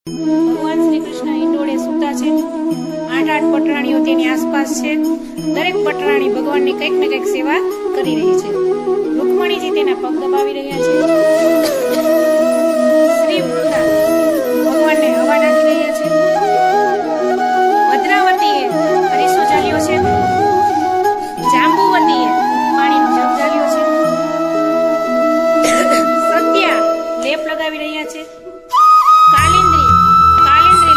ભગવાન શ્રી કૃષ્ણ ઈંડોળે સૂતા છે। 8 પટરાણીઓ તેની આસપાસ છે। દરેક પટરાણી ભગવાનની કંઈક ને કંઈક સેવા કરી રહી છે। રૂકમણીજી તેના પગ દબાવી રહ્યા છે। શ્રી વૃંદા ભગવાનને હવા નાખી રહ્યા છે। ભદ્રાવતીએ હરીસો ચાલ્યો છે। જાંબુવતીએ પાણીનો જગ ચાલ્યો છે। સત્યા લેપ લગાવી રહ્યા છે। કાલિંદ્રી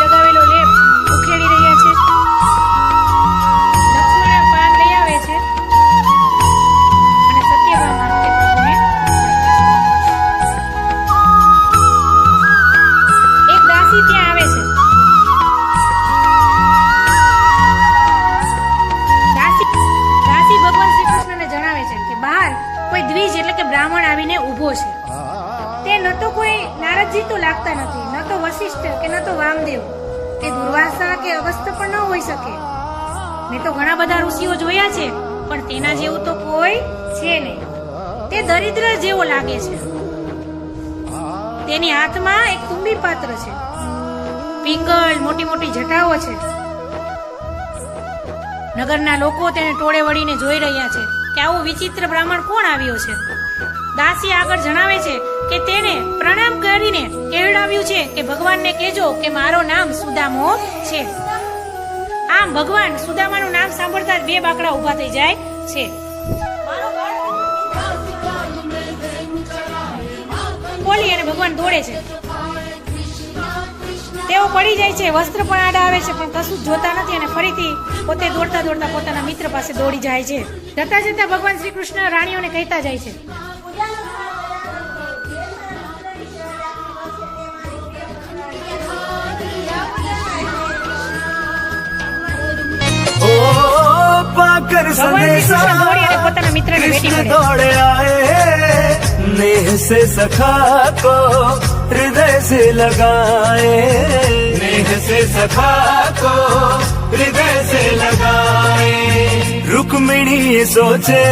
લગાવેલો લેપ ઉખેડી રહ્યા છે। લક્ષ્મણ પાન લઈ આવે છે અને સત્યભામા તે પ્રભુને એક દાસી ત્યાં આવે છે। દાસી ભગવાન શ્રી કૃષ્ણને જણાવે છે કે બહાર કોઈ દ્વિજ એટલે કે બ્રાહ્મણ આવીને ઊભો છે। તે ન તો કોઈ નારદજી તો લાગતા નથી, ન તો વશિષ્ઠ કે ન તો વામદેવ કે દુર્વાસા કે અગસ્ત્ય પણ ન હોઈ શકે। મેં તો ઘણા બધા ઋષિઓ જોયા છે પણ તેના જેવું તો કોઈ છે નહીં। તે દરિદ્ર જેવો લાગે છે। તેની હાથમાં એક કુંભી પાત્ર છે, પિંગળ, મોટી મોટી જટાઓ છે। નગરના લોકો તેને ટોળે વળીને જોઈ રહ્યા છે કે આવો વિચિત્ર બ્રાહ્મણ કોણ આવ્યો છે। દાસી આગળ જણાવે છે કે તેને પ્રણામ કરીને કહેવડાવ્યું છે કે ભગવાનને કહેજો કે મારો નામ સુદામો છે। આમ ભગવાન સુદામાનું નામ સાંભળતા જ બે બાકડા ઊભા થઈ જાય છે। બોલી અને ભગવાન દોડે છે। તેઓ પડી જાય છે, વસ્ત્ર પણ આડા આવે છે પણ કશું જ જોતા નથી અને ફરીથી પોતે દોડતા દોડતા પોતાના મિત્ર પાસે દોડી જાય છે। જતા જતા ભગવાન શ્રી કૃષ્ણ રાણીઓને કહેતા જાય છે पाकर संदेशा कृष्ण दौड़े आए, नेह से सखा को हृदय से लगाए, नेह से सखा को हृदय से लगाए। रुक्मिणी सोचे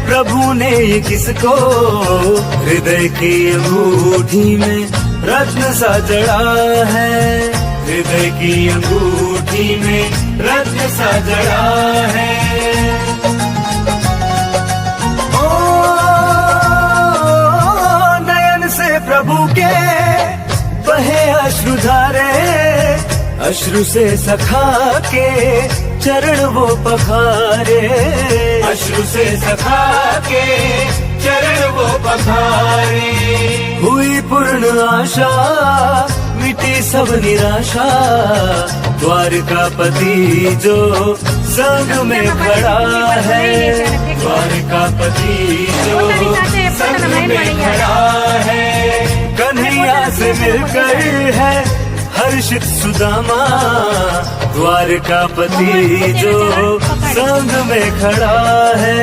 प्रभु ने ये किसको हृदय की अंगूठी में रत्न सा जड़ा है, हृदय की अंगूठी में रत्न सा जड़ा है। ओ नयन से प्रभु के बहे अश्रुधारे, अश्रु से सखा के चरण वो पखारे, अश्रु से सखा के चरण वो पखारे। हुई पूर्ण आशा मिटी सब निराशा, द्वारकापति जो संग में खड़ा है, द्वारकापति जो संग में खड़ा है। कन्हैया से मिलकर है हर्षित सुदामा, द्वारकापति जो संग में खड़ा है,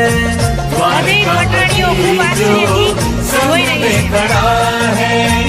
द्वारकापति जो संग में खड़ा है।